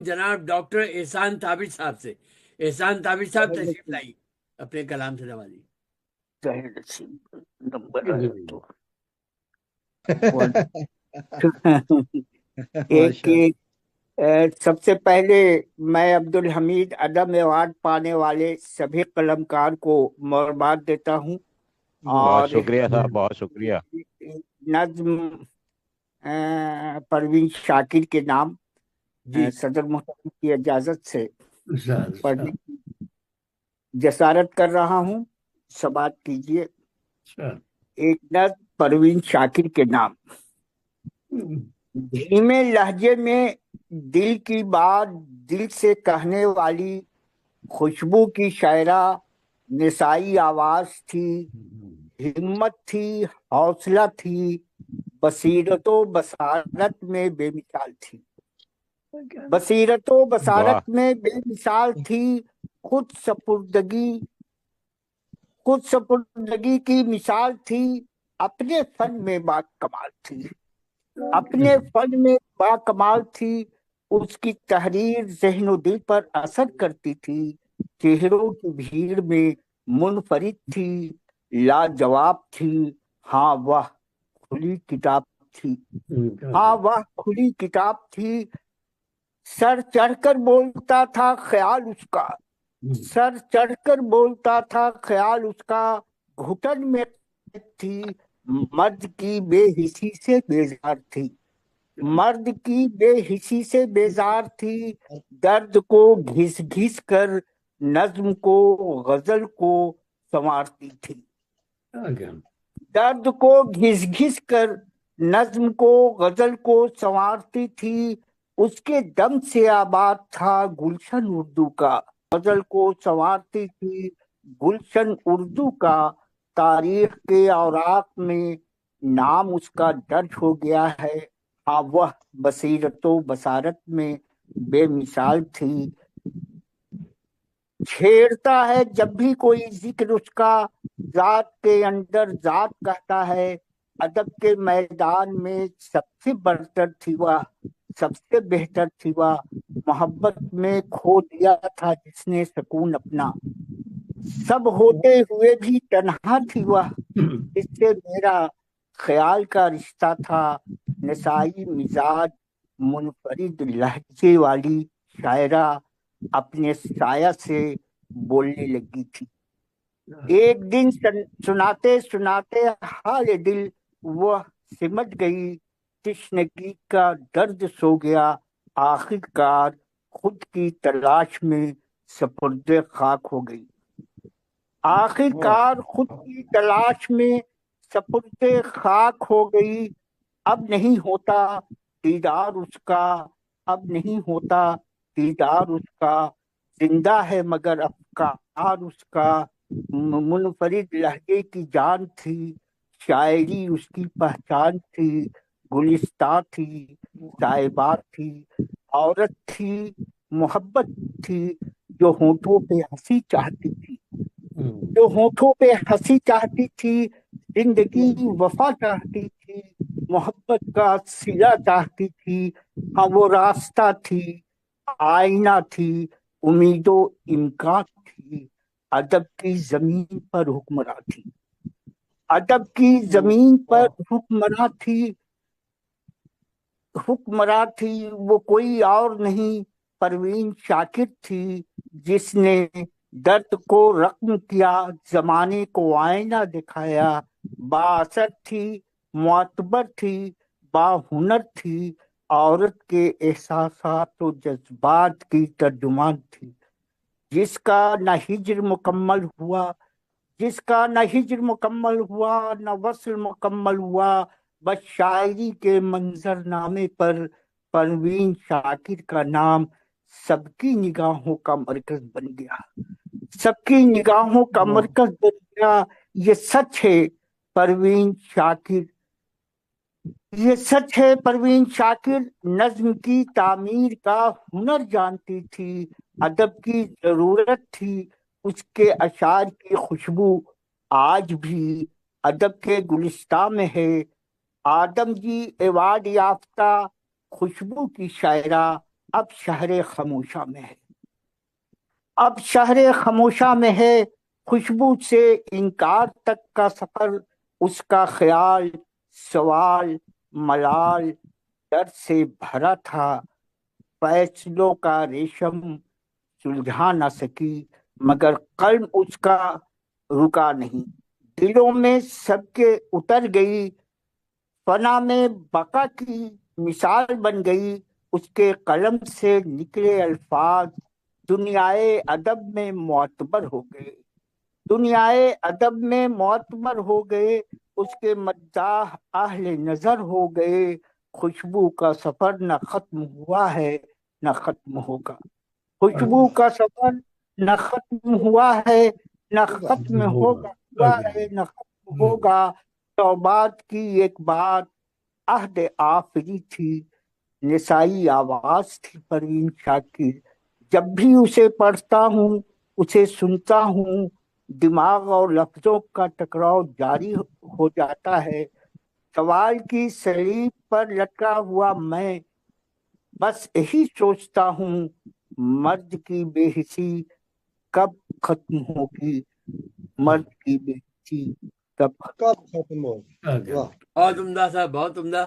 جناب ڈاکٹر احسان طابر صاحب سے۔ احسان طابر صاحب ظاہر تشریف نصیب، لائی، اپنے کلام سے نوازی۔ ظاہر نصیب نمبر آیا تو ون- ایک ماشاء اللہ۔ سب سے پہلے میں عبد الحمید عدم ایوارڈ پانے والے سبھی قلمکار کو مبارکباد دیتا ہوں، بہت اور شکریہ صاحب، بہت شکریہ۔ نظم پروین شاکر کے نام جی صدر محترم کی اجازت سے انشاءاللہ۔ پڑھنے کی جسارت کر رہا ہوں، سماعت کیجیے۔ ایک نظم پروین شاکر کے نام۔ دھیمے لہجے میں دل کی بات دل سے کہنے والی خوشبو کی شاعرہ، نسائی آواز تھی، ہمت تھی، حوصلہ تھی، بصیرت و بصارت میں بے مثال تھی، بصیرت و واہ، بصارت میں بے مثال تھی، خود سپردگی کی مثال تھی، اپنے فن میں با کمال تھی، اپنے فن میں با کمال تھی، اس کی تحریر ذہن و دل پر اثر کرتی تھی، چہروں کی بھیڑ میں منفرد تھی، لاجواب تھی، ہاں وہ کھلی کتاب تھی، ہاں وہ کھلی کتاب تھی، سر چڑھ کر بولتا تھا خیال اس کا، سر چڑھ کر بولتا تھا خیال اس کا، گھٹن میں تھی، مرد کی بے حسی سے بیزار تھی، مرد کی بے حسی سے بیزار تھی، درد کو گھس گھس کر نظم کو غزل کو سنوارتی تھی، درد کو گھس گھس کر نظم کو غزل کو سنوارتی تھی، اس کے دم سے آباد تھا گلشن اردو کا، غزل کو سنوارتی تھی گلشن اردو کا، تاریخ کے اوراق میں نام اس کا درج ہو گیا ہے، ہاں وہ بصیرت و بصارت میں بے مثال تھی، چھیڑتا ہے جب بھی کوئی ذکر اس کا، ذات کے اندر ذات کہتا ہے، ادب کے میدان میں سب سے برتر تھی وہ، سب سے بہتر تھی وہ، محبت میں کھو دیا تھا جس نے سکون اپنا، سب ہوتے ہوئے بھی تنہا تھی وہ، اس سے میرا خیال کا رشتہ تھا، نسائی مزاج منفرد لہجے والی شاعرہ، اپنے سایہ سے بولنے لگی تھی، ایک دن سناتے سناتے حال دل وہ سمٹ گئی، تشنگی کا درد سو گیا، آخر کار خود کی تلاش میں سپرد خاک ہو گئی، آخر کار خود کی تلاش میں سپرد خاک ہو گئی، اب نہیں ہوتا دیدار اس کا، اب نہیں ہوتا دیدار اس کا، زندہ ہے مگر افکار اس کا، منفرد لہجے کی جان تھی، شاعری اس کی پہچان تھی، گلستہ تھی، صاحبہ تھی، عورت تھی، محبت تھی، جو ہونٹوں پہ ہنسی چاہتی تھی، جو ہونٹوں پہ ہنسی چاہتی تھی، زندگی وفا چاہتی تھی، محبت کا صلہ چاہتی تھی، ہاں وہ راستہ تھی، آئینہ تھی، امید و امکان تھی، ادب کی زمین پر حکمراں تھی، ادب کی زمین پر حکمراں تھی، حکمراں تھی، وہ کوئی اور نہیں پروین شاکر تھی، جس نے درد کو رقم کیا، زمانے کو آئینہ دکھایا، با اثر تھی، معتبر تھی، با ہنر تھی، عورت کے احساسات و جذبات کی ترجمان تھی، جس کا نہ ہجر مکمل ہوا، جس کا نہ ہجر مکمل ہوا نہ وصل مکمل ہوا، بس شاعری کے منظر نامے پر پروین شاکر کا نام سب کی نگاہوں کا مرکز بن گیا، سب کی نگاہوں کا مرکز بن گیا، یہ سچ ہے پروین شاکر، یہ سچ ہے پروین شاکر نظم کی تعمیر کا ہنر جانتی تھی، ادب کی ضرورت تھی، اس کے اشعار کی خوشبو آج بھی ادب کے گلستہ میں ہے، آدم جی ایوارڈ یافتہ خوشبو کی شاعرہ، اب شہر خاموشہ میں ہے، اب شہر خاموشہ میں ہے، خوشبو سے انکار تک کا سفر، اس کا خیال، سوال، ملال، درد سے بھرا تھا، فیصلوں کا ریشم سلجھا نہ سکی، مگر قلم اس کا رکا نہیں، دلوں میں سب کے اتر گئی، فنا میں بقا کی مثال بن گئی، اس کے قلم سے نکلے الفاظ دنیائے ادب میں معتبر ہو گئے، دنیائے ادب میں معتبر ہو گئے، اس کے مداح اہل نظر ہو گئے، خوشبو کا سفر نہ ختم ہوا ہے نہ ختم ہوگا، خوشبو کا سفر نہ ختم ہوا ہے نہ ختم ہوگا، ہوا ہے نہ ختم ہوگا، توبات کی ایک بات عہد آخری تھی، نسائی آواز تھی پروین شاہ کی، جب بھی اسے پڑھتا ہوں، اسے سنتا ہوں، دماغ اور لفظوں کا ٹکراؤ جاری ہو جاتا ہے، سوال کی سلیب پر لٹکا ہوا میں بس یہی سوچتا ہوں، مرد کی بے حسی کب ختم ہوگی، مرد کی بے حسی کب ختم کب ختم ہوگی؟ واہ بہت عمدہ صاحب، بہت عمدہ.